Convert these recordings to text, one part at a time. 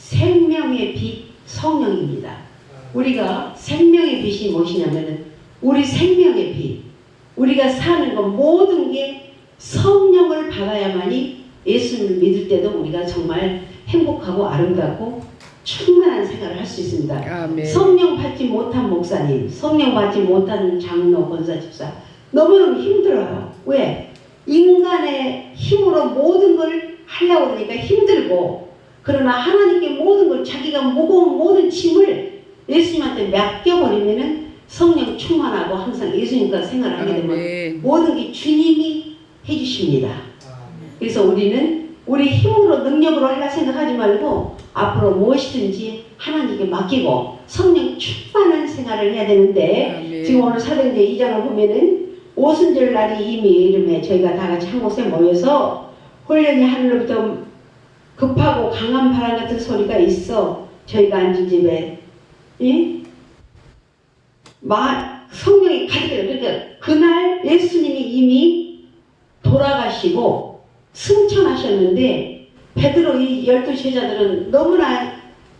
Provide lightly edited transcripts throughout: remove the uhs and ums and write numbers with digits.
생명의 빛 성령입니다. 우리가 생명의 빛이 무엇이냐면은 우리 생명의 빛, 우리가 사는 것 모든 게 성령을 받아야만이 예수님을 믿을 때도 우리가 정말 행복하고 아름답고 충만한 생활을 할 수 있습니다. 아멘. 성령 받지 못한 목사님, 성령 받지 못한 장로, 권사, 집사 너무너무 힘들어요. 왜? 인간의 힘으로 모든 걸 하려고 그러니까 힘들고, 그러나 하나님께 모든 걸, 자기가 무거운 모든 짐을 예수님한테 맡겨버리면은 성령 충만하고 항상 예수님과 생활을 하게 되면 아멘. 모든 게 주님이 해주십니다. 그래서 우리는 우리 힘으로 능력으로 하려 생각하지 말고 앞으로 무엇이든지 하나님께 맡기고 성령 충만한 생활을 해야 되는데, 아멘. 지금 오늘 사도행전 2장을 보면은 오순절 날이 이미 이름에 저희가 다 같이 한 곳에 모여서 훈련이 하늘로부터 급하고 강한 바람 같은 소리가 있어 저희가 앉은 집에 성령이 가득해요. 그러니까 그날 예수님이 이미 돌아가시고 승천하셨는데 베드로 이 12제자들은 너무나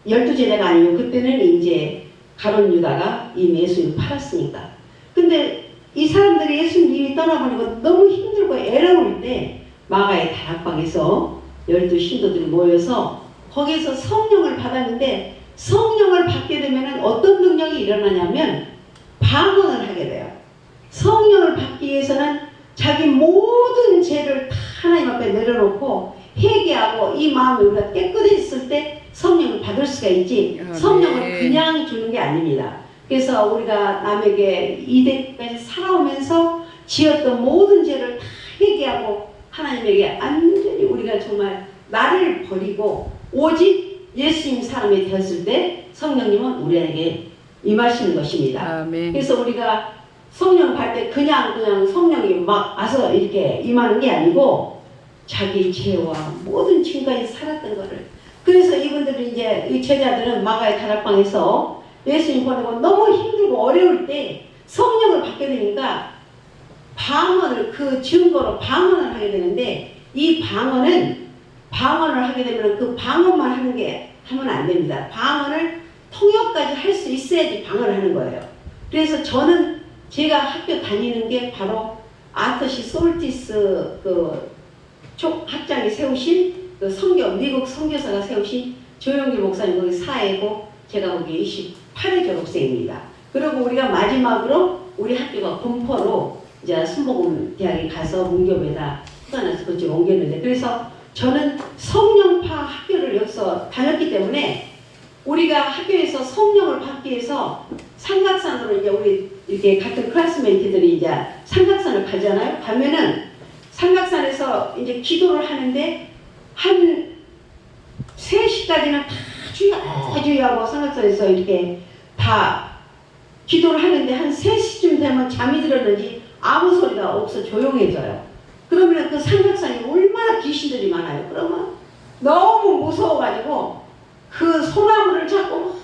12제자가 아니고 그때는 이제 가룟 유다가 이미 예수님을 팔았으니까. 근데 이 사람들이 예수님 이미 떠나보니까 너무 힘들고 애로울 때 마가의 다락방에서 12신도들이 모여서 거기에서 성령을 받았는데, 성령을 받게 되면 어떤 능력이 일어나냐면 방언을 하게 돼요. 성령을 받기 위해서는 자기 모든 죄를 다 하나님 앞에 내려놓고 회개하고 이 마음이 우리가 깨끗해졌을 때 성령을 받을 수가 있지, 성령을 그냥 주는 게 아닙니다. 그래서 우리가 남에게 이때까지 살아오면서 지었던 모든 죄를 다 회개하고 하나님에게 완전히 우리가 정말 나를 버리고 오직 예수님 사람이 되었을 때 성령님은 우리에게 임하시는 것입니다. 아멘. 그래서 우리가 성령 받을 때 그냥 성령이 막 와서 이렇게 임하는 게 아니고 자기 죄와 모든 지금까지 살았던 거를, 그래서 이분들은 이제 이 제자들은 마가의 다락방에서 예수님 보내고 너무 힘들고 어려울 때 성령을 받게 되니까 방언을, 그 증거로 방언을 하게 되는데, 이 방언을 하게 되면 그 방언만 하면 안 됩니다. 방언을 통역까지 할 수 있어야지 방언을 하는 거예요. 그래서 저는 제가 학교 다니는 게 바로 아터시 솔티스 그 학장이 세우신 그 미국 선교사가 세우신 조영기 목사님 거기 4회고 제가 거기 28회 졸업생입니다. 그리고 우리가 마지막으로 우리 학교가 공포로 이제 순복음 대학에 가서 문교배다 후단해서 그쪽에 옮겼는데, 그래서 저는 성령파 학교를 여기서 다녔기 때문에 우리가 학교에서 성령을 받기 위해서 삼각산으로 이제 우리 이렇게 같은 클래스메이트들이 이제 삼각산을 가잖아요. 가면은 삼각산에서 이제 기도를 하는데 한 3시까지는 다 주의하고 삼각산에서 이렇게 다 기도를 하는데 한 3시쯤 되면 잠이 들었는지 아무 소리가 없어 조용해져요. 그러면 그 삼각산이 얼마나 귀신들이 많아요. 그러면 너무 무서워가지고 그 소나무를 잡고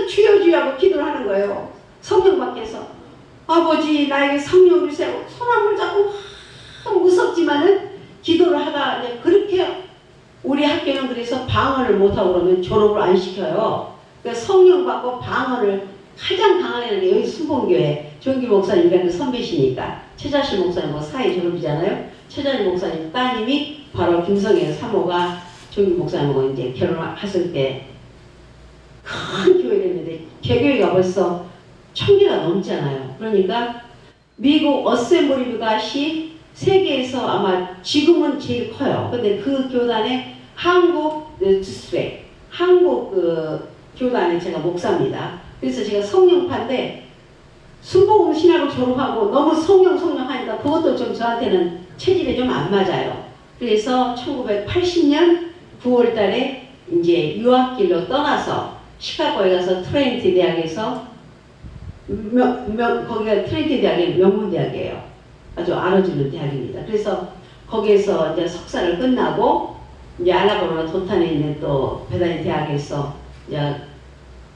주여주여하고 기도를 하는 거예요. 성령 밖에서 아버지 나에게 성령을 주세요. 소나무를 잡고 무섭지만은 기도를 하다 이제 그렇게. 우리 학교는 그래서 방언을 못하고 그러면 졸업을 안 시켜요. 그러니까 성령 받고 방언을 가장 강하게 하는 게 여기 순복음교회 조영기 목사님이라는 선배시니까, 최자실 목사님 4회 졸업이잖아요. 최자실 목사님 따님이 바로 김성애 사모가 조영기 목사님하고 이제 결혼했을 때 큰 교회를 했는데 개교회가 벌써 1000개가 넘잖아요. 그러니까 미국 어셈블리갓이 세계에서 아마 지금은 제일 커요. 근데 그 교단에 한국 교단에 제가 목사입니다. 그래서 제가 성령파인데 순복음 신학을 졸업하고 너무 성령 하니까 그것도 좀 저한테는 체질에 좀 안 맞아요. 그래서 1980년 9월 달에 이제 유학길로 떠나서 시카고에 가서 트레니티 대학에서 거기가 트레니티 대학의 명문대학이에요. 아주 알아주는 대학입니다. 그래서 거기에서 이제 석사를 끝나고 이제 알라바마 도탄에 있는 또 베다니 대학에서 이제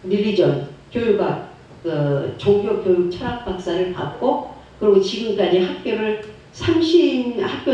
릴리전 교육학 그 종교 교육 철학 박사를 받고, 그리고 지금까지 학교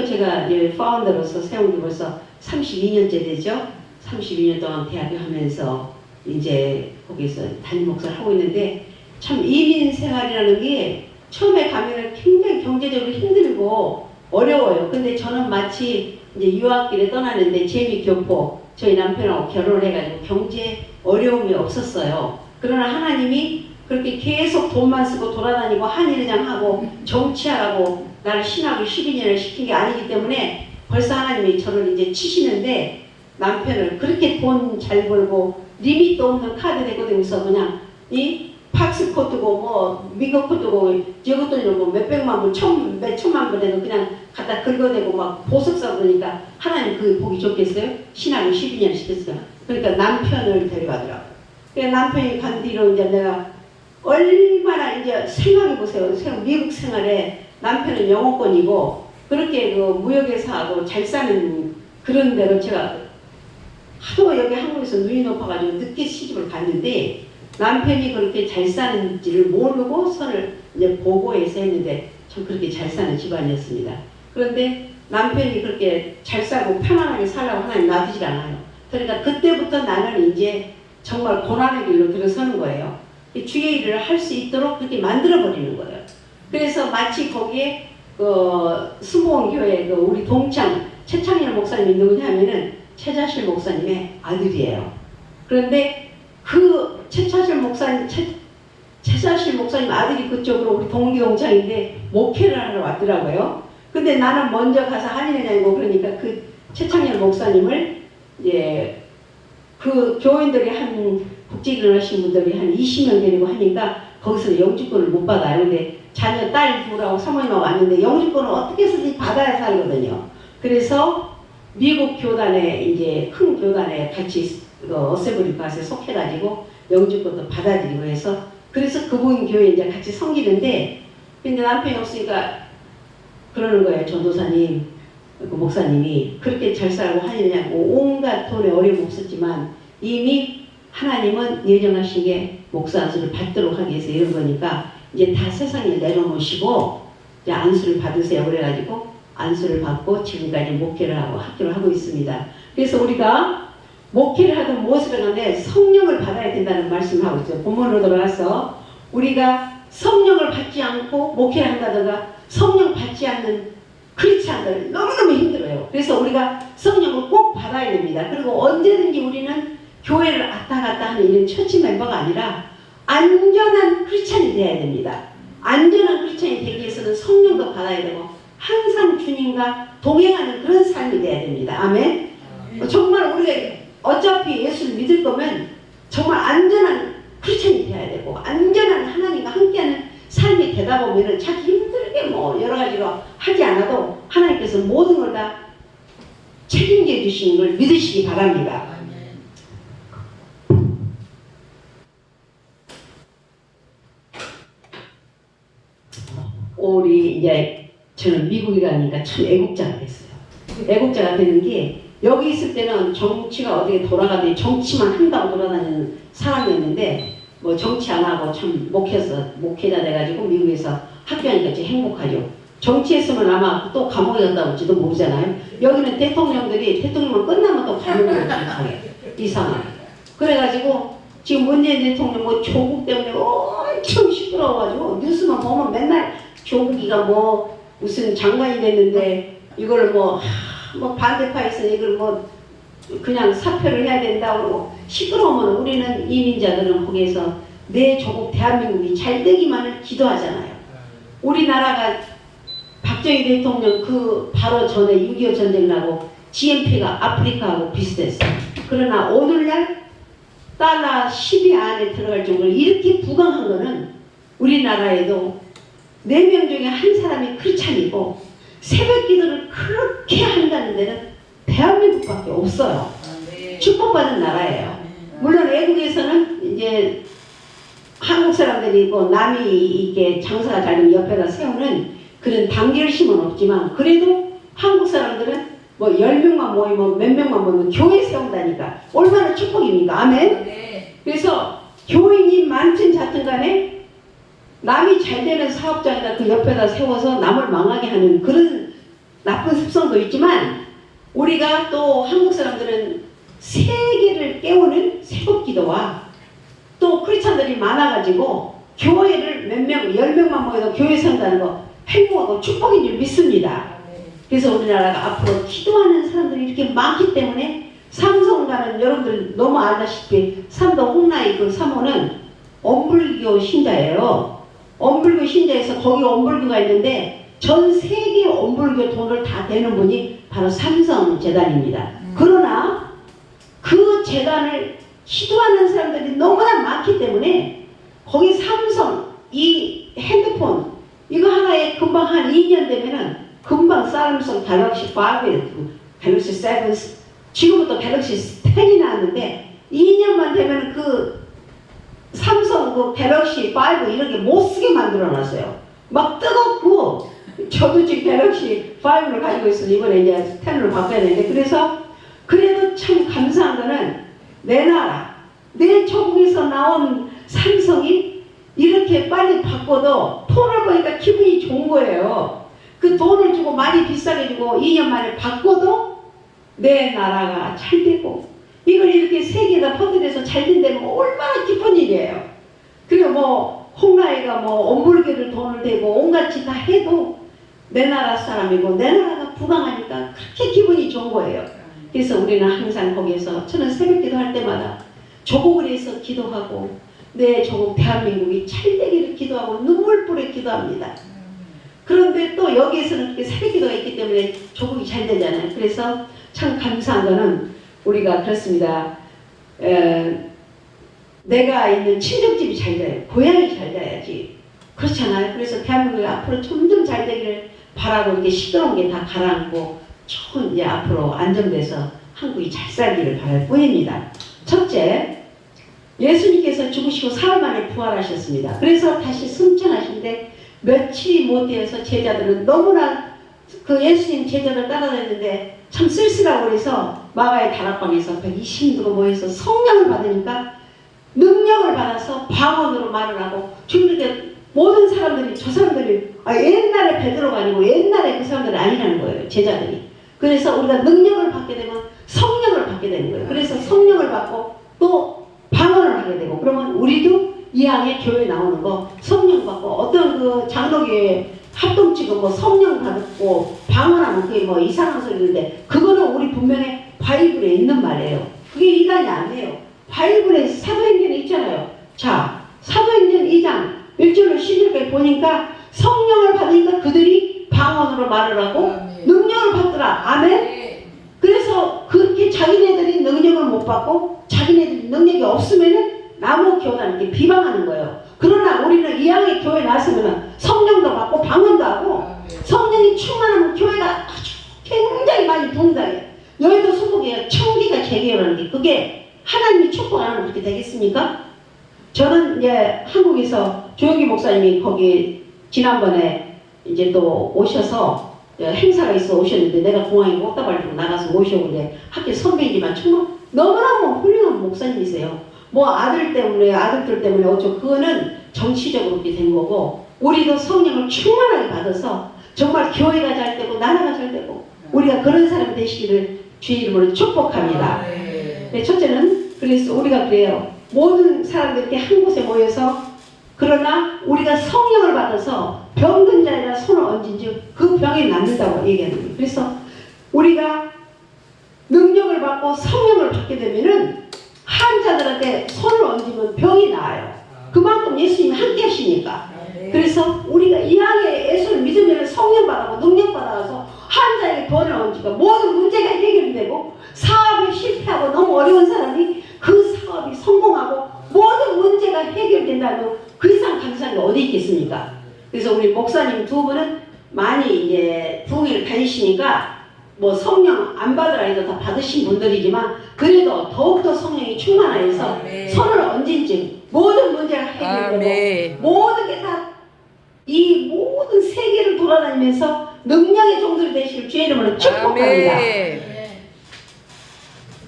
제가 이제 파운더로서 세운 게 벌써 32년째 되죠. 32년 동안 대학교 하면서 이제 거기서 담임 목사를 하고 있는데 참 이민 생활이라는 게 처음에 가면은 굉장히 경제적으로 힘들고 어려워요. 근데 저는 마치 이제 유학길에 떠나는데 재미교포 저희 남편하고 결혼을 해가지고 경제 어려움이 없었어요. 그러나 하나님이 그렇게 계속 돈만 쓰고 돌아다니고 한일회장 하고 정치하라고 나를 신학을 12년을 시킨 게 아니기 때문에 벌써 하나님이 저를 이제 치시는데 남편을 그렇게 돈 잘 벌고 리밋도 없는 카드 대고 다니면서 그냥 이 팍스 코드고 뭐 미국 코드고 저것도 이러고 몇백만 불, 몇천만 불에도 그냥 갖다 긁어대고 막 보석사 그러니까 하나님 그 보기 좋겠어요? 신학을 12년 시켰어요. 그러니까 남편을 데려가더라고요. 그러니까 남편이 간 뒤로 이제 내가 얼마나 이제 생각해보세요. 미국 생활에 남편은 영어권이고 그렇게 그 무역회사하고 잘 사는 그런 데로 제가 하도 여기 한국에서 눈이 높아가지고 늦게 시집을 갔는데 남편이 그렇게 잘 사는지를 모르고 선을 이제 보고해서 했는데 전 그렇게 잘 사는 집안이었습니다. 그런데 남편이 그렇게 잘 살고 편안하게 살라고 하나님 놔두질 않아요. 그러니까 그때부터 나는 이제 정말 고난의 길로 들어서는 거예요. 주의 일을 할 수 있도록 그렇게 만들어버리는 거예요. 그래서 마치 거기에 수봉교회 우리 동창 최창일 목사님이 누구냐면은 최자실 목사님의 아들이에요. 그런데 그 최자실 목사님 아들이 그쪽으로 우리 동기동창인데 목회를 하러 왔더라고요. 근데 나는 먼저 가서 한인회장이고 그러니까 그 최창일 목사님을 이제 그 교인들이 한 국제결혼 하신 분들이 한 20명 되고 하니까 거기서 영주권을 못 받아요. 근데 자녀 딸 둘하고 사모님하고 왔는데 영주권을 어떻게 해서든지 받아야 살거든요. 그래서 미국 교단에 이제 큰 교단에 같이 어세블리 가서 속해가지고 영주권도 받아들이고 해서 그래서 그분 교회 이제 같이 섬기는데 근데 남편이 없으니까 그러는 거예요. 전도사님, 그 목사님이 그렇게 잘 살고 하느냐고 온갖 돈에 어려움 없었지만 이미 하나님은 예정하신 게 목사 안수를 받도록 하기 위해서 이런 거니까 이제 다 세상에 내려놓으시고 이제 안수를 받으세요. 그래가지고 안수를 받고 지금까지 목회를 하고 학교를 하고 있습니다. 그래서 우리가 목회를 하든 무엇을 하는데 성령을 받아야 된다는 말씀을 하고 있어요. 본문으로 돌아가서 우리가 성령을 받지 않고 목회를 한다든가 성령 받지 않는 크리스찬들 너무너무 힘들어요. 그래서 우리가 성령을 꼭 받아야 됩니다. 그리고 언제든지 우리는 교회를 왔다 갔다 하는 이런 처치 멤버가 아니라 안전한 크리스찬이 되어야 됩니다. 안전한 크리스찬이 되기 위해서는 성령도 받아야 되고 항상 주님과 동행하는 그런 삶이 되어야 됩니다. 아멘. 정말 우리가 어차피 예수를 믿을 거면 정말 안전한 크리스찬이 되어야 되고 안전한 하나님과 함께하는 삶이 되다 보면은 자기 힘들게 뭐 여러 가지로 하지 않아도 하나님께서 모든 걸 다 책임져 주시는 걸 믿으시기 바랍니다. 우리 이제 저는 미국에 가니까 참 애국자가 됐어요. 애국자가 되는 게 여기 있을 때는 정치가 어디에 돌아가더니 정치만 한다고 돌아다니는 사람이었는데 뭐 정치 안 하고 참 목회자 돼가지고 미국에서 학교하니까 진짜 행복하죠. 정치했으면 아마 또 감옥에 갔다 올지도 모르잖아요. 여기는 대통령만 끝나면 또 감옥에 가요. 이상하게. 그래가지고 지금 문재인 대통령 뭐 조국 때문에 엄청 시끄러워가지고 뉴스만 보면 맨날 조국이가 뭐 무슨 장관이 됐는데 이걸 뭐 반대파에서 이걸 뭐 그냥 사표를 해야 된다고 그러고 시끄러우면 우리는 이민자들은 거기에서 내 조국 대한민국이 잘 되기만을 기도하잖아요. 우리나라가 박정희 대통령 그 바로 전에 6.25 전쟁 나고 GNP가 아프리카하고 비슷했어요. 그러나 오늘날 달러 10위 안에 들어갈 정도로 이렇게 부강한 거는 우리나라에도 4명 중에 한 사람이 크리스찬이고 새벽 기도를 그렇게 한다는 데는 대한민국밖에 없어요. 축복받은 나라예요. 물론 외국에서는 이제 한국 사람들이 있고 남이 이게 장사가 잘 되면 옆에다 세우는 그런 단결심은 없지만 그래도 한국 사람들은 뭐 10명만 모이면 몇 명만 모이면 교회 세운다니까 얼마나 축복입니까? 아멘? 그래서 교인이 많든 작든 간에 남이 잘 되는 사업장에다 그 옆에다 세워서 남을 망하게 하는 그런 나쁜 습성도 있지만 우리가 또 한국 사람들은 세계를 깨우는 새벽 기도와 또 크리스찬들이 많아가지고 교회를 몇 명, 10명만 모여도 교회 선다는 거 행복하고 축복인 줄 믿습니다. 그래서 우리나라가 앞으로 기도하는 사람들이 이렇게 많기 때문에 삼성가는 여러분들 너무 알다시피 삼도 홍라이 그 사모는 엄불교 신자예요. 엄불교 신자에서 거기 엄불교가 있는데 전 세계 엄불교 돈을 다 대는 분이 바로 삼성재단입니다. 그러나 그 재단을 기도하는 사람들이 너무나 많기 때문에 거기 삼성 이 핸드폰 이거 하나에 금방 한 2년 되면은 금방 삼성 갤럭시 5, 갤럭시 7, 지금부터 갤럭시 10이 나왔는데 2년만 되면 그 삼성 그 갤럭시 5 이런 게 못 쓰게 만들어 놨어요. 막 뜨겁고 저도 지금 갤럭시 5를 가지고 있어서 이번에 이제 10으로 바꿔야 되는데 그래서 그래도 참 감사한 거는 내 나라 내 조국에서 나온 삼성이 이렇게 빨리 바꿔도 돈을 보니까 기분이 좋은 거예요. 그 돈을 주고 많이 비싸게 주고 2년 만에 바꿔도 내 나라가 잘 되고 이걸 이렇게 세계에다 퍼뜨려서 잘 된다면 얼마나 기쁜 일이에요. 그리고 뭐 홍라이가 뭐 엄불교를 돈을 대고 온갖 짓 다 해도 내 나라 사람이고 내 나라가 부강하니까 그렇게 기분이 좋은 거예요. 그래서 우리는 항상 거기에서 저는 새벽 기도할 때마다 조국을 위해서 기도하고 내 조국 대한민국이 잘 되기를 기도하고 눈물 뿌려 기도합니다. 그런데 또 여기에서는 그렇게 새벽 기도가 있기 때문에 조국이 잘 되잖아요. 그래서 참 감사한 거는 우리가 그렇습니다. 내가 있는 친정집이 잘 돼요. 고향이 잘 돼야지. 그렇잖아요. 그래서 대한민국이 앞으로 점점 잘 되기를 바라고 이렇게 시끄러운 게 다 가라앉고 좋은 이제 앞으로 안정돼서 한국이 잘 살기를 바랄 뿐입니다. 첫째, 예수님께서 죽으시고 사흘 만에 부활하셨습니다. 그래서 다시 승천하신데 며칠이 못 되어서 제자들은 너무나 그 예수님 제자들 따라다녔는데 참 쓸쓸하고 그래서 마가의 다락방에서 120명도 모여서 성령을 받으니까 능력을 받아서 방언으로 말을 하고 지금 모든 사람들이 저 사람들이 옛날에 베드로가 아니고 옛날에 그 사람들이 아니라는 거예요. 제자들이. 그래서 우리가 능력을 받게 되면 성령을 받게 되는 거예요. 그래서 성령을 받고 또 방언을 하게 되고 그러면 우리도 이왕에 교회 나오는 거 성령 받고 어떤 그 장로교회 합동치고 뭐 성령 받고 방언하면 그게 뭐 이상한 소리인데 그거는 우리 분명히 바이블에 있는 말이에요. 그게 이단이 아니에요. 바이블에 사도행전에 있잖아요. 자, 사도행전 2장 1절로 11절까지 보니까 성령을 받으니까 그들이 방언으로 말을 하고 능력을 받더라. 아멘? 그래서 그렇게 자기네들이 능력을 못 받고 자기네들이 능력이 없으면은 나무 교단 이렇게 비방하는 거예요. 그러나 우리는 이왕에 교회 나서면은 성령도 받고 방언도 하고 성령이 충만하면 교회가 아주 굉장히 많이 동작해요. 여의도 수목에 청기가 재개라는 게 그게 하나님이 축복 안 하면 그렇게 되겠습니까? 저는 이제 한국에서 조영기 목사님이 거기 지난번에 이제 또 오셔서 행사가 있어 오셨는데 내가 공항에 꽃다발 들고 나가서 오셔오는데 학교 선배이지만 정말 너무너무 훌륭한 목사님이세요. 뭐 아들들 때문에 어쩌고 그거는 정치적으로 그렇게 된 거고 우리도 성령을 충만하게 받아서 정말 교회가 잘 되고 나라가 잘 되고 우리가 그런 사람이 되시기를 주의 이름으로 축복합니다. 네, 첫째는 그래서 우리가 그래요. 모든 사람들이 이렇게 한 곳에 모여서 그러나 우리가 성령을 받아서 병든 자에다 손을 얹은 즉 그 병이 낫는다고 얘기하는 거예요. 그래서 우리가 능력을 받고 성령을 받게 되면은 환자들한테 손을 얹으면 병이 나아요. 그만큼 예수님이 함께 하시니까. 그래서 우리가 이왕에 예수를 믿으면 성령 받아고 능력 받아서 환자에게 돈을 얹으니까 모든 문제가 해결되고 사업이 실패하고 너무 어려운 사람이 그 사업이 성공하고 모든 문제가 해결된다면 그 이상 감사한 게 어디 있겠습니까? 그래서 우리 목사님 두 분은 많이 이제 부흥회를 다니시니까 뭐 성령 안 받으라 해도 다 받으신 분들이지만 그래도 더욱더 성령이 충만하여서 손을 얹은 즉 모든 문제가 해결되고 모든 게 다 이 모든 세계를 돌아다니면서 능력의 종들이 되시길 주의 이름으로 축복합니다.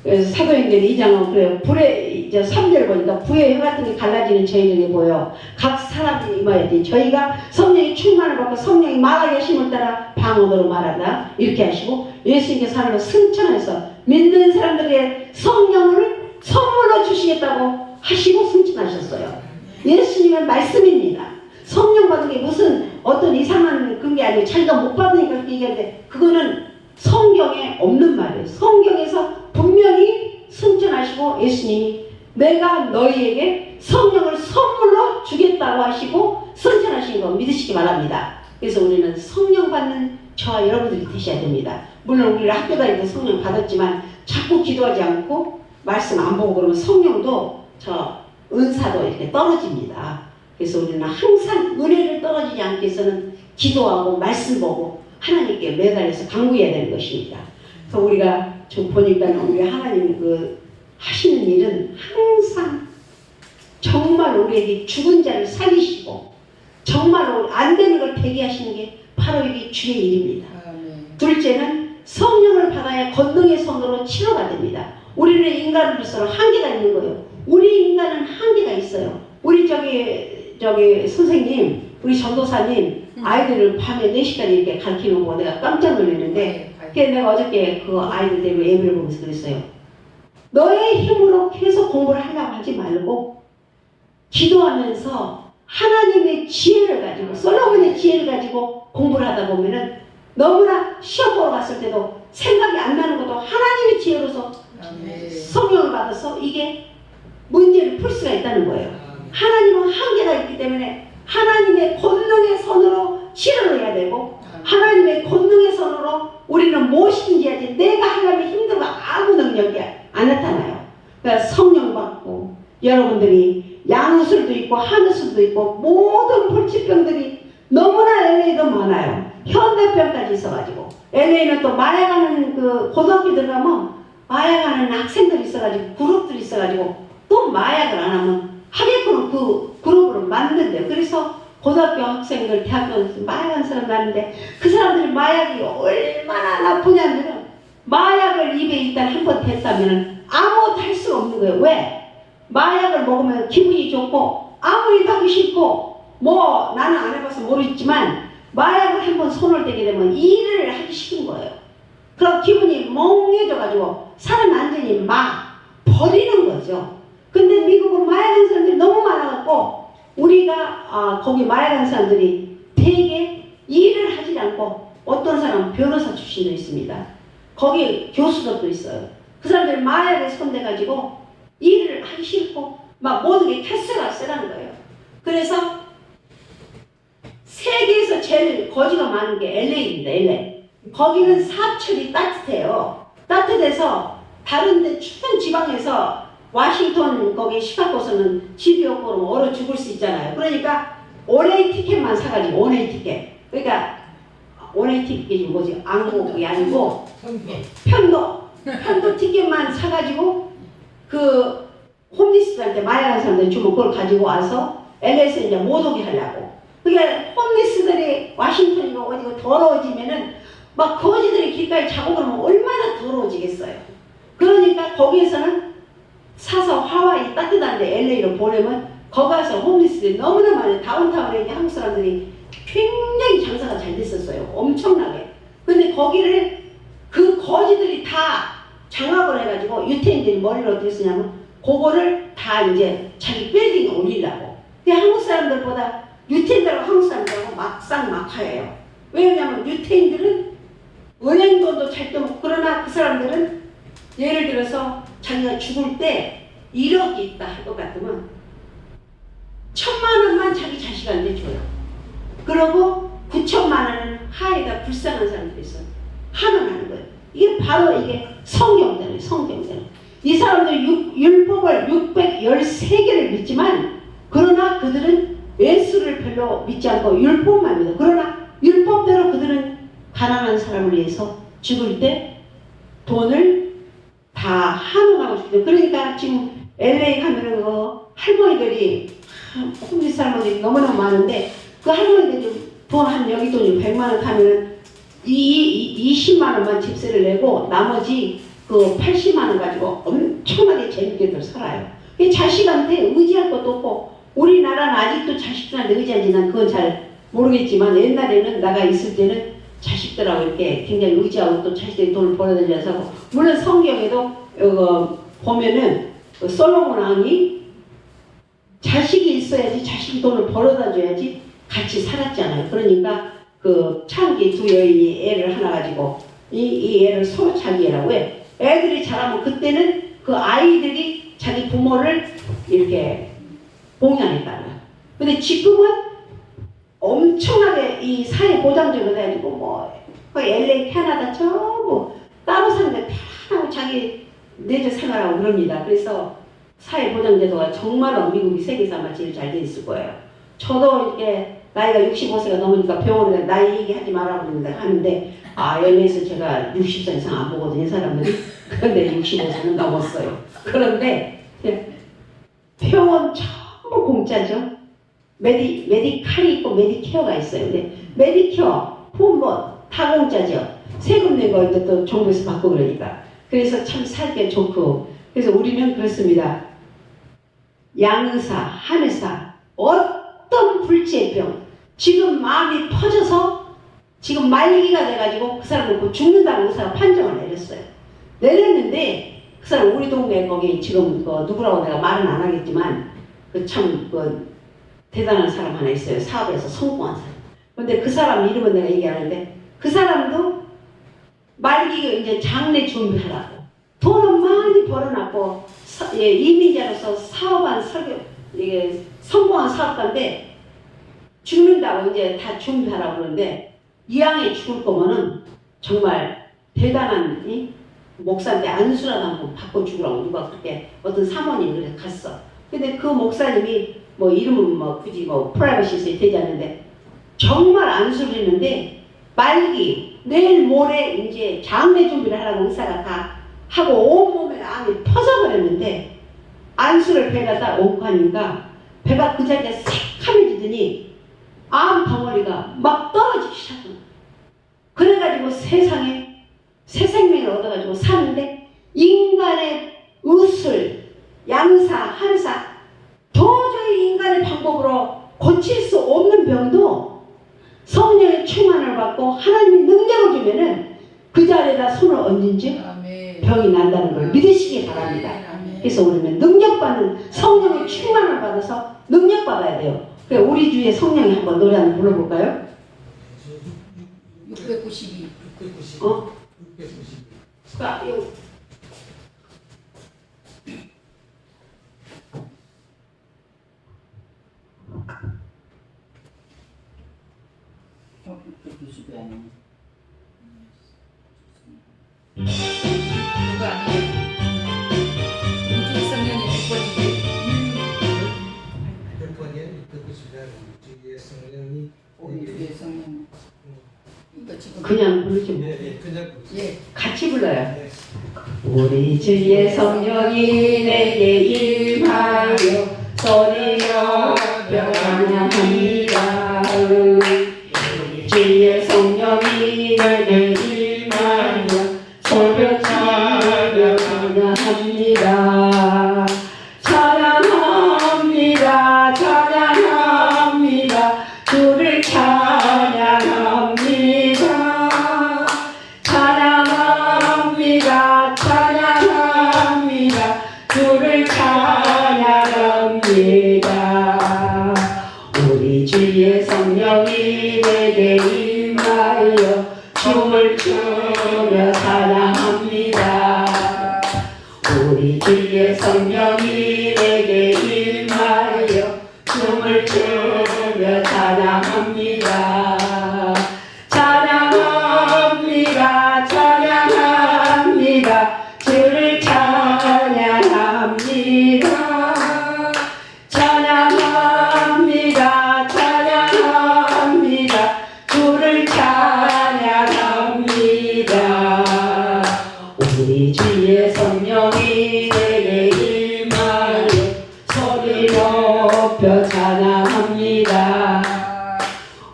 그래서 사도행전 2장은 그래요. 불에 이제 3절 보니까 부의 혀 같은 게 갈라지는 저희에게 보여 각 사람이 임하여야지. 저희가 성령의 충만을 받고 성령이 말하게 하심을 따라 방언으로 말한다 이렇게 하시고, 예수님께서 하나님을 승천해서 믿는 사람들에게 성령을 선물로 주시겠다고 하시고 승천하셨어요. 예수님의 말씀입니다. 성령 받은 게 무슨 어떤 이상한 그런 게 아니고 자기가 못 받으니까 그렇게 얘기하는데, 그거는 성경에 없는 말이에요. 성경에서 분명히 승천하시고 예수님이 내가 너희에게 성령을 선물로 주겠다고 하시고 승천하신 거 믿으시기 바랍니다. 그래서 우리는 성령 받는 저와 여러분들이 되셔야 됩니다. 물론 우리가 학교 다닐 때 성령 받았지만 자꾸 기도하지 않고 말씀 안 보고 그러면 성령도 저 은사도 이렇게 떨어집니다. 그래서 우리는 항상 은혜를 떨어지지 않기 위해서는 기도하고 말씀 보고 하나님께 매달려서 간구해야 되는 것입니다. 그래서 우리가 좀 보니까 우리 하나님 그 하시는 일은 항상 정말 우리에게 죽은 자를 살리시고 정말로 안 되는 걸 되게 하시는 게 바로 이게 주의 일입니다. 둘째는 성령을 받아야 권능의 손으로 치료가 됩니다. 우리는 인간으로서는 한계가 있는 거예요. 우리 인간은 한계가 있어요. 우리 저기 선생님, 우리 전도사님 아이들을 밤에 4시까지 이렇게 가르치는 거 내가 깜짝 놀랐는데, 그래서 내가 어저께 그 아이들 때문에 예배를 보면서 그랬어요. 너의 힘으로 계속 공부를 하려고 하지 말고 기도하면서 하나님의 지혜를 가지고, 솔로몬의 지혜를 가지고 공부를 하다 보면은 너무나 시험 보러 갔을 때도 생각이 안 나는 것도 하나님의 지혜로서 성령을 받아서 이게 문제를 풀 수가 있다는 거예요. 하나님은 한계가 있기 때문에 하나님의 권능의 손으로 치료를 해야 되고, 하나님의 권능의 손으로 우리는 무엇이든지 하지 내가 하려면 힘들고 아무 능력이 안 나타나요. 그러니까 성령 받고 여러분들이 양수술도 있고 한우술도 있고 모든 불치병들이 너무나 LA도 많아요. 현대병까지 있어가지고, LA는 또 마약하는 그 고등학교 들어가면 마약하는 학생들이 있어가지고 그룹들이 있어가지고 또 마약을 안 하면 하겠구나 그 그룹으로 만든대요. 그래서 고등학교 학생들, 대학교에서 마약하는 사람 많은데 그 사람들이 마약이 얼마나 나쁘냐면은 마약을 입에 일단 한번 댔다면 아무것도 할 수가 없는 거예요. 왜? 마약을 먹으면 기분이 좋고 아무 일도 하기 싫고, 뭐 나는 안 해봐서 모르겠지만 마약을 한번 손을 대게 되면 일을 하기 싫은 거예요. 그럼 기분이 멍해져가지고 사람 완전히 막 버리는 거죠. 근데 미국은 마약하는 사람들이 너무 많아갖고 우리가 거기 마약하는 사람들이 되게 일을 하지 않고, 어떤 사람은 변호사 출신도 있습니다. 거기 교수들도 있어요. 그 사람들이 마약에 손대가지고 일을 하기 싫고 막 모든 게 캐스가 세라는 거예요. 그래서 세계에서 제일 거지가 많은 게 LA입니다. LA. 거기는 사철이 따뜻해요. 따뜻해서 다른데 추운 지방에서 워싱턴 거기 시카고에서는 집이 없고 그러면 얼어 죽을 수 있잖아요. 그러니까 원웨이 티켓만 사가지고, 원웨이 티켓. 그러니까 원웨이 티켓이 뭐지? 안국이 아니고 편도 티켓만 사가지고 그 홈리스들한테 마약한 사람들 주면 그걸 가지고 와서 LA에서 이제 못 오게 하려고. 그게 홈리스들이 워싱턴이고 어디고 더러워지면은 막 거지들이 길가에 자고 그러면 얼마나 더러워지겠어요. 그러니까 거기에서는 사서 하와이 따뜻한데 LA로 보내면 거기 가서 홈리스들이 너무나 많아요. 다운타운에 있는 한국 사람들이 굉장히 장사가 잘 됐었어요. 엄청나게. 근데 거기를 그 거지들이 다 장악을 해가지고 유태인들이 머리를 어떻게 쓰냐면 그거를 다 이제 자기 빌딩에 올리려고. 근데 한국 사람들보다 유태인들하고 한국 사람들하고 막상 막하예요. 왜냐면 유태인들은 은행돈도 잘 떠먹고, 그러나 그 사람들은 예를 들어서 자기가 죽을 때 1억이 있다 할 것 같으면 1,000만 원만 자기 자식한테 줘요. 그러고 9천만 원은 하에다 불쌍한 사람들이 있어요. 하면 하는 거예요. 이게 바로 이게 성경대로예요. 성경대로. 이 사람들이 율법을 613개를 믿지만, 그러나 그들은 예수를 별로 믿지 않고 율법만 믿어. 그러나 율법대로 그들은 가난한 사람을 위해서 죽을 때 돈을 다 한원하고 싶죠. 그러니까 지금 LA 가면은 그 할머니들이, 홈리스 할머니들이 너무나 많은데 그 할머니들이 돈 한 여기 돈이 100만 원 타면은 20만 원만 집세를 내고 나머지 그 80만 원 가지고 엄청나게 재밌게들 살아요. 자식한테 의지할 것도 없고 우리나라는 아직도 자식들한테 의지하지 난 그건 잘 모르겠지만 옛날에는 나가 있을 때는 자식들하고 이렇게 굉장히 의지하고 또 자식들이 돈을 벌어들여서 물론 성경에도 보면은 솔로몬 왕이 자식이 있어야지 자식이 돈을 벌어다 줘야지 같이 살았잖아요. 그러니까 그 창기 두 여인이 애를 하나 가지고 이 애를 서로 자기 애라고 해. 애들이 자라면 그때는 그 아이들이 자기 부모를 이렇게 봉양했다는 거야. 근데 지금은 엄청나게 이 사회 보장적으로 해가지고 뭐 LA, 캐나다 전부 따로 사는데 편하고 자기 내적 생활하고 그럽니다. 그래서 사회 보장 제도가 정말로 미국이 세계에서 아마 제일 잘 돼 있을 거예요. 저도 이렇게 나이가 65세가 넘으니까 병원에 나이 얘기하지 말라고 하는데 LA에서 제가 60살 이상 안 보거든요, 사람들이. 그런데 65세는 넘었어요. 그런데 병원 전부 공짜죠. 메디칼이 있고 메디케어가 있어요. 근데 메디케어, 보험료 다 공짜죠. 세금 낸 거 이제 또 정부에서 받고 그러니까. 그래서 참 살기 좋고. 그래서 우리는 그렇습니다. 양의사, 한의사, 어떤 불치의 병, 지금 마음이 퍼져서 지금 말기가 돼가지고 그 사람을 죽는다고 의사가 판정을 내렸어요. 내렸는데 그 사람 우리 동네 거기 지금 누구라고 내가 말은 안 하겠지만 참 대단한 사람 하나 있어요. 사업에서 성공한 사람. 근데 그 사람 이름은 내가 얘기하는데 그 사람도 말기가 이제 장례 준비하라고 돈은 많이 벌어놨고 이민자로서 사업한 이게 성공한 사업가인데 죽는다고 이제 다 준비하라고 그러는데 이왕에 죽을 거면은 정말 대단한 목사한테 안수라도 한번 받고 죽으라고 누가 그렇게 어떤 사모님이 그래 갔어. 근데 그 목사님이 이름은 굳이 프라이버시에 되지 않는데 정말 안수를 했는데 말기 내일 모레 이제 장례 준비를 하라고 의사가 다 하고 온몸에 암이 퍼져버렸는데 안수를 배가 딱 얹고 하니까 배가 그 자리에 새카매지더니 암 덩어리가 막 떨어지기 시작한 거야. 그래가지고 세상에 새 생명을 얻어가지고 사는데 인간의 의술, 양사, 한사 도저히 인간의 방법으로 고칠 수 없는 병도 성령의 충만을 받고 하나님의 능력을 주면은 그 자리에다 손을 얹은 즉 병이 난다는 걸 믿으시기 바랍니다. 그래서 우리는 능력받는 성령의 충만을 받아서 능력받아야 돼요. 그래서 우리 주위에 성령이 한번 노래 한번 불러볼까요? 692. 692. 692. 누가 아니에요? 우주 성령이 100번인데 692주의 성령이 우주의 성령 이거 지금 그냥 부르지 뭐. 그냥 같이 불러요. 네. 우리 주의 성령이 내게 임하여 소리며 변화합니다. 우리 주의 성령이 내게 임하여 소리며 변화합니다. 찬양합니다. 찬양합니다. 주를 찬양합니다. 찬양합니다. 찬양합니다. 주를 찬양합니다. 우리 주의 성령이 내게 임하여 춤을 추며 찬양합니다. 우리 주의 성령이 내게 임하여 춤을 추며 찬양합니다. 찬양합니다. 찬양합니다. 주를 찬양합니다. 찬양합니다. 찬양합니다. 주를 찬양합니다. 우리 주의 성령이 내게 임하여 소리 높여 찬양합니다.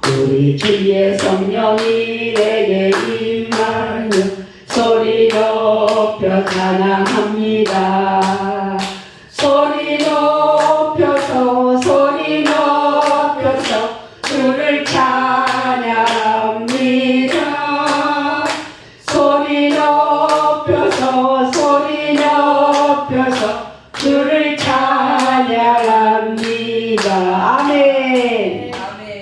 우리 주의 성령이 내게 임하여 소리 높여 찬양합니다. 소리 높여서 소리 높여서 주를 찬양합니다. 소리 높여서 소리 높여서 주를 찬양합니다. 아멘.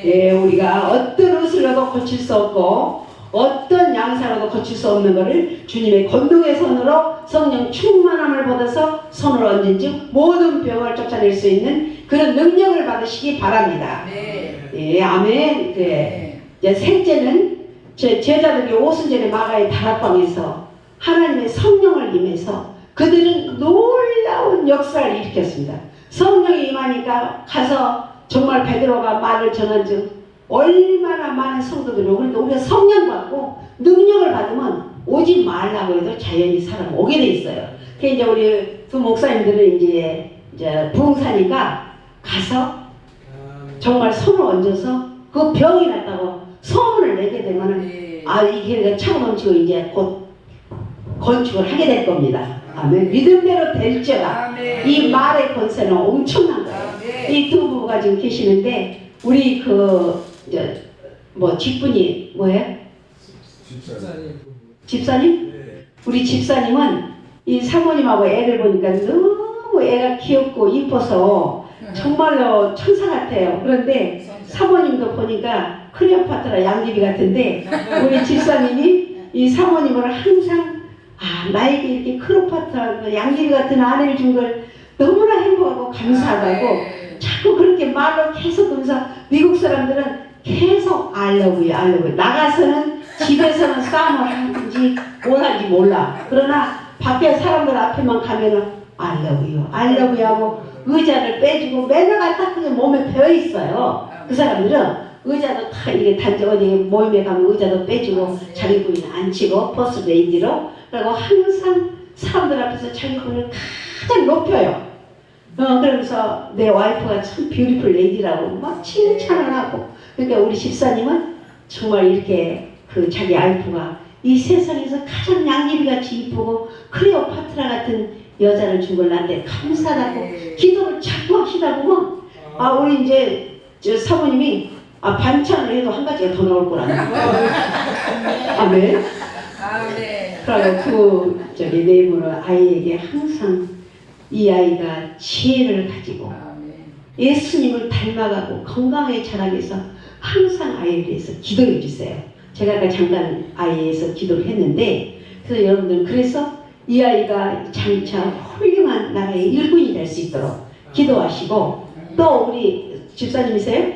예, 우리가 어떤 옷을로도 고칠 수 없고 어떤 양사로도 고칠 수 없는 것을 주님의 권능의 손으로 성령 충만함을 받아서 손을 얹은 즉 모든 병을 쫓아낼 수 있는 그런 능력을 받으시기 바랍니다. 네. 예, 아멘. 네. 이제 셋째는 제 제자들이 오순절에 마가의 다락방에서 하나님의 성령을 임해서 그들은 놀라운 역사를 일으켰습니다. 성령이 임하니까 가서 정말 베드로가 말을 전한 즉 얼마나 많은 성도들이 그러니까 우리가 성령 받고 능력을 받으면 오지 말라고 해도 자연히 사람 오게 돼 있어요. 그래서 이제 우리 두 목사님들은 이제 부흥사니까 가서 정말 손을 얹어서 그 병이 났다고 소문을 내게 되면은 아 이게 차고 넘치고 이제 곧 건축을 하게 될 겁니다. 아멘. 믿음대로 될지어다. 이 말의 권세는 엄청난 거예요. 이 두 부부가 지금 계시는데 우리 직분이 뭐예요? 집사님? 네. 우리 집사님은 이 사모님하고 애를 보니까 너무 애가 귀엽고 이뻐서 정말로 천사 같아요. 그런데 사모님도 보니까 클레오파트라 양귀비 같은데 우리 집사님이 이 사모님을 항상 나에게 이렇게 클레오파트라 양귀비 같은 아내를 준 걸 너무나 행복하고 감사하다고 자꾸 그렇게 말로 계속 하면서 미국 사람들은 계속 알려고요. 나가서는 집에서는 싸움을 하는지 뭘 하는지 몰라. 그러나 밖에 사람들 앞에만 가면은 알려고요 하고 의자를 빼주고 맨날 갖다 그게 몸에 배어 있어요. 그 사람들은 의자도 다 이게 단지 어디 모임에 가면 의자도 빼주고 자기 부인 앉히고 버스 레인지로 그리고 항상 사람들 앞에서 자기 부인을 가장 높여요. 그러면서 내 와이프가 참 뷰티풀 레이디라고 막 칭찬을 하고 그러니까 우리 집사님은 정말 이렇게 그 자기 와이프가 이 세상에서 가장 양귀비같이 이쁘고 클레오파트라 같은 여자를 준 걸 나한테 감사하다고 기도를 자꾸 하시다 보면 우리 이제 사모님이 반찬을 해도 한 가지가 더 나올 거라는 아멘. 그리고 네이버는 아이에게 항상 이 아이가 지혜를 가지고 예수님을 닮아가고 건강하게 자라기 위해서 항상 아이에 대해서 기도해 주세요. 제가 아까 잠깐 아이에 대해서 기도를 했는데 그래서 여러분들 그래서 이 아이가 장차 훌륭한 나라의 일꾼이 될 수 있도록 기도하시고 또 우리 집사님이세요?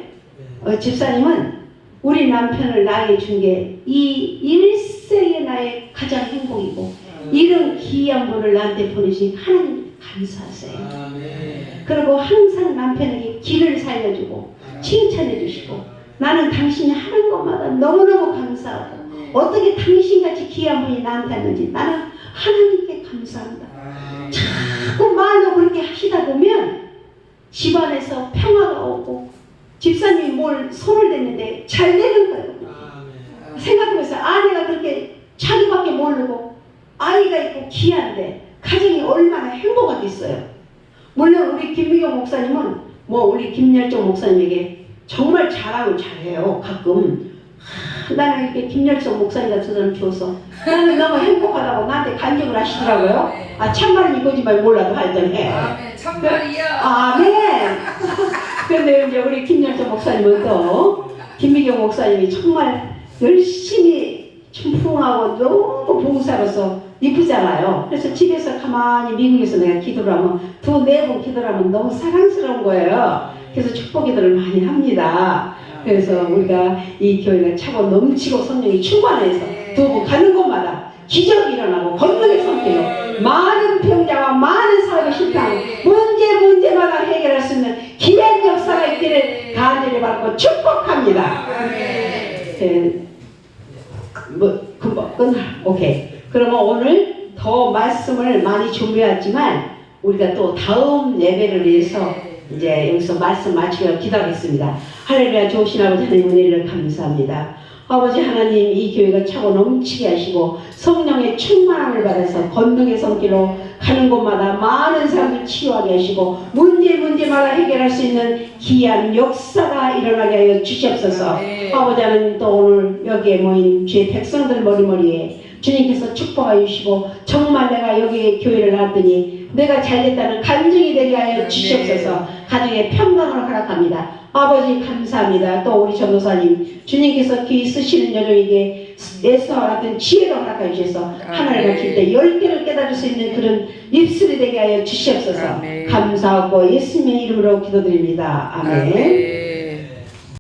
집사님은 우리 남편을 나에게 준 게 이 일생의 나의 가장 행복이고 이런 귀한 분을 나한테 보내신 하나님 감사하세요. 그리고 항상 남편에게 길을 살려주고 칭찬해 주시고 나는 당신이 하는 것마다 너무너무 감사하고 어떻게 당신같이 귀한 분이 나한테 왔는지 나는 하나님께 감사합니다. 자꾸 말로 그렇게 하시다 보면 집안에서 평화가 오고 집사님이 뭘 손을 댔는데 잘 되는 거예요. 생각해보세요. 아내가 그렇게 자기밖에 모르고 아이가 있고 귀한데 가정이 얼마나 행복하겠어요. 물론 우리 김미경 목사님은 우리 김열정 목사님에게 정말 잘하고 잘해요. 가끔 나는 이렇게 김열정 목사님 같은 사람 줘서 나는 너무 행복하다고 나한테 간증을 하시더라고요. 참말은 이거지만 몰라도 하여튼 해. 참말이야. 아멘. 그런데 이제 우리 김열정 목사님은 또 김미경 목사님이 정말 열심히 충풍하고 너무 봉사로서 이쁘잖아요. 그래서 집에서 가만히 미국에서 내가 기도를 하면 2-4번 기도를 하면 너무 사랑스러운 거예요. 그래서 축복 기도를 많이 합니다. 그래서 우리가 이 교회가 차고 넘치고 성령이 충만해서 두 분 가는 곳마다 기적이 일어나고 권능의 손길로 많은 병자와 많은 사업의 실패하고 문제마다 해결할 수 있는 기한 역사가 있기를 간절히 바라고 축복합니다. 금방 끝나. 오케이. 그러면 오늘 더 말씀을 많이 준비했지만 우리가 또 다음 예배를 위해서 이제 여기서 말씀 마치고 기도하겠습니다. 할렐루야. 좋으신 아버지 하나님 은혜를 감사합니다. 아버지 하나님 이 교회가 차고 넘치게 하시고 성령의 충만함을 받아서 권능의 손길로 가는 곳마다 많은 사람들 치유하게 하시고 문제마다 해결할 수 있는 귀한 역사가 일어나게 하여 주시옵소서. 네. 아버지 하나님 또 오늘 여기에 모인 주의 백성들 머리머리에 주님께서 축복하여 주시고 정말 내가 여기 교회를 나왔더니 내가 잘됐다는 간증이 되게 하여 주시옵소서. 가정의 평강을 허락합니다. 아버지 감사합니다. 또 우리 전도사님 주님께서 귀 쓰시는 여정에게 에스더와 같은 지혜를 허락하여 주셔서 하나님을 길 때 10개를 깨달을 수 있는 그런 입술이 되게 하여 주시옵소서. 아멘. 감사하고 예수님의 이름으로 기도드립니다. 아멘. 아멘.